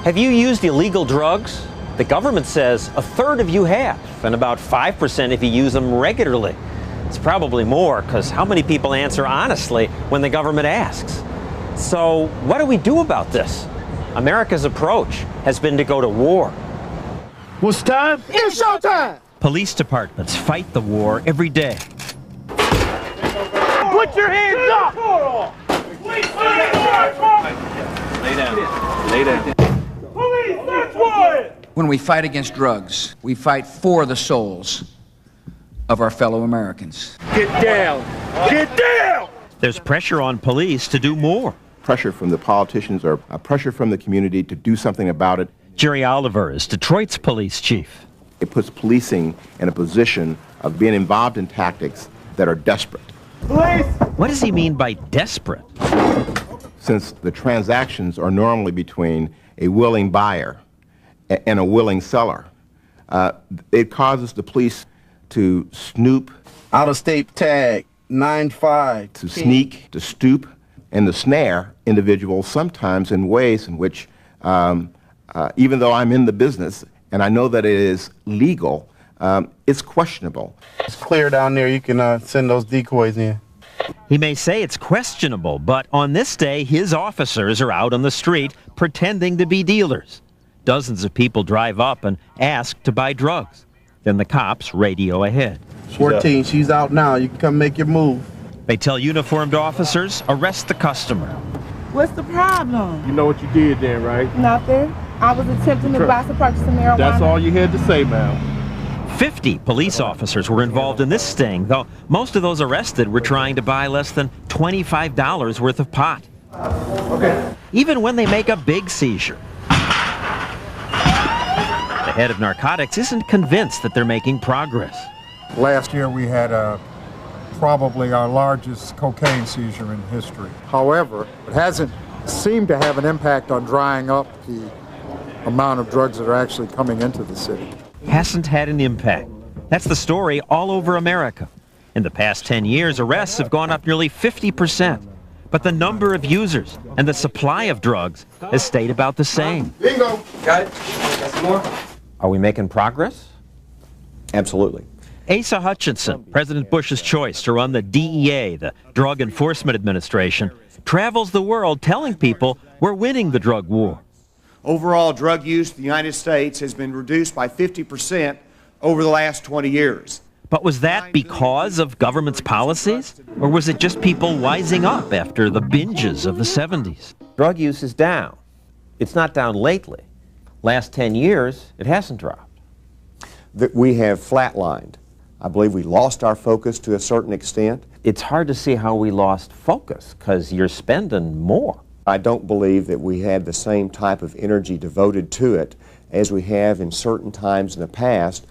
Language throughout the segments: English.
Have you used illegal drugs? The government says a third of you have, and about 5% if you use them regularly. It's probably more, because how many people answer honestly when the government asks? So what do we do about this? America's approach has been to go to war. What's time? It's showtime! Police departments fight the war every day. Put your hands up! Lay down. Lay down. Police, search warrant! When we fight against drugs, we fight for the souls of our fellow Americans. Get down! Get down! There's pressure on police to do more. Pressure from the politicians or pressure from the community to do something about it. Jerry Oliver is Detroit's police chief. It puts policing in a position of being involved in tactics that are desperate. Police! What does he mean by desperate? Since the transactions are normally between a willing buyer and a willing seller, it causes the police to snoop, Out-of-state tag, 9-5. to sneak, to stoop, and to snare individuals sometimes in ways in which, even though I'm in the business and I know that it is legal, it's questionable. It's clear down there. You can send those decoys in. He may say it's questionable, but on this day, his officers are out on the street pretending to be dealers. Dozens of people drive up and ask to buy drugs. Then the cops radio ahead. 14, she's out now. You can come make your move. They tell uniformed officers, arrest the customer. What's the problem? You know what you did then, right? Nothing. I was attempting to buy some purchase of marijuana. That's all you had to say, ma'am. 50 police officers were involved in this sting, though most of those arrested were trying to buy less than $25 worth of pot. Okay. Even when they make a big seizure. The head of narcotics isn't convinced that they're making progress. Last year we had probably our largest cocaine seizure in history. However, it hasn't seemed to have an impact on drying up the amount of drugs that are actually coming into the city. Hasn't had an impact. That's the story all over America. In the past 10 years, arrests have gone up nearly 50%. But the number of users and the supply of drugs has stayed about the same. Bingo! Got it? Got some more? Are we making progress? Absolutely. Asa Hutchinson, President Bush's choice to run the DEA, the Drug Enforcement Administration, travels the world telling people we're winning the drug war. Overall drug use in the United States has been reduced by 50% over the last 20 years. But was that because of government's policies? Or was it just people wising up after the binges of the 70s? Drug use is down. It's not down lately. Last 10 years, it hasn't dropped. We have flatlined. I believe we lost our focus to a certain extent. It's hard to see how we lost focus, because you're spending more. I don't believe that we had the same type of energy devoted to it as we have in certain times in the past.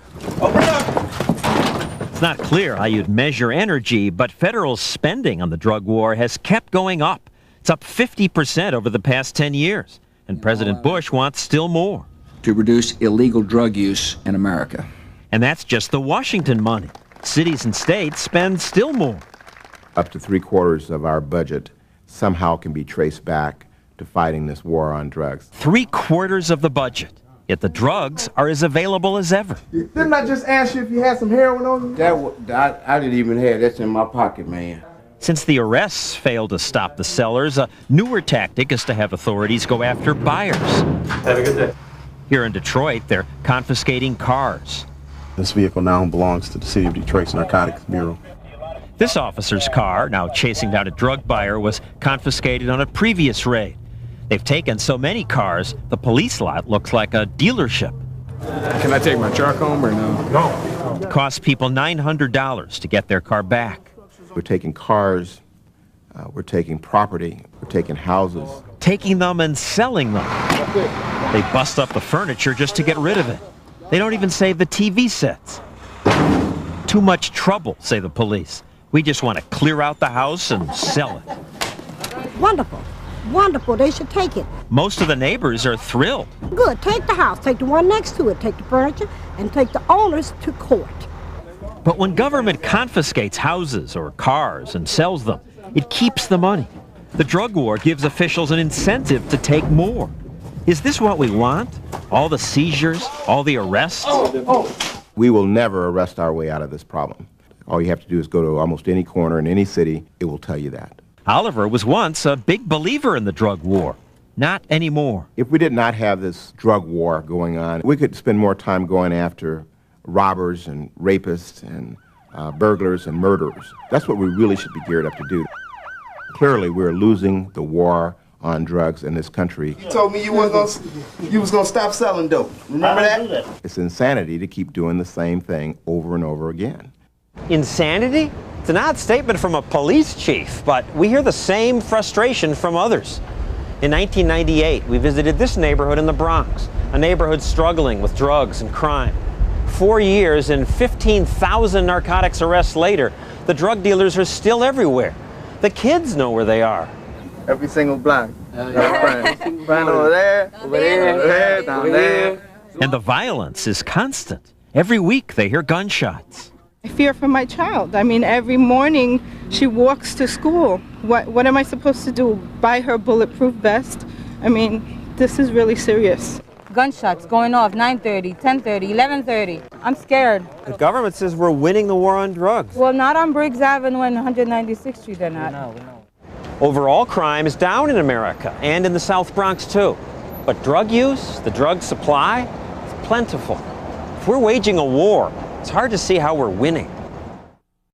It's not clear how you'd measure energy, but federal spending on the drug war has kept going up. It's up 50% over the past 10 years, and President Bush wants still more. To reduce illegal drug use in America. And that's just the Washington money. Cities and states spend still more. Up to 3/4 of our budget somehow can be traced back to fighting this war on drugs. 3/4 of the budget. Yet the drugs are as available as ever. Didn't I just ask you if you had some heroin on you? I didn't even have that's in my pocket, man. Since the arrests failed to stop the sellers, a newer tactic is to have authorities go after buyers. Have a good day. Here in Detroit, they're confiscating cars. This vehicle now belongs to the City of Detroit's Narcotics Bureau. This officer's car, now chasing down a drug buyer, was confiscated on a previous raid. They've taken so many cars, the police lot looks like a dealership. Can I take my truck home or no? No. It costs people $900 to get their car back. We're taking cars, we're taking property, we're taking houses. Taking them and selling them. They bust up the furniture just to get rid of it. They don't even save the TV sets. Too much trouble, say the police. We just want to clear out the house and sell it. Wonderful. Wonderful. They should take it. Most of the neighbors are thrilled. Good. Take the house. Take the one next to it. Take the furniture and take the owners to court. But when government confiscates houses or cars and sells them, it keeps the money. The drug war gives officials an incentive to take more. Is this what we want? All the seizures, all the arrests? We will never arrest our way out of this problem. All you have to do is go to almost any corner in any city, it will tell you that. Oliver was once a big believer in the drug war. Not anymore. If we did not have this drug war going on, we could spend more time going after robbers and rapists and burglars and murderers. That's what we really should be geared up to do. Clearly, we're losing the war on drugs in this country. You told me you was gonna stop selling dope. Remember that? It's insanity to keep doing the same thing over and over again. Insanity? It's an odd statement from a police chief, but we hear the same frustration from others. In 1998, we visited this neighborhood in the Bronx, a neighborhood struggling with drugs and crime. 4 years and 15,000 narcotics arrests later, the drug dealers are still everywhere. The kids know where they are. Every single block. Friend over there, over there, down there. And the violence is constant. Every week they hear gunshots. I fear for my child. I mean, every morning she walks to school. What am I supposed to do? Buy her bulletproof vest? I mean, this is really serious. Gunshots going off 9:30, 10:30, 11:30. I'm scared. The government says we're winning the war on drugs. Well, not on Briggs Avenue and 196th Street, they're not. No. Overall crime is down in America and in the South Bronx too. But drug use, the drug supply, is plentiful. If we're waging a war, it's hard to see how we're winning.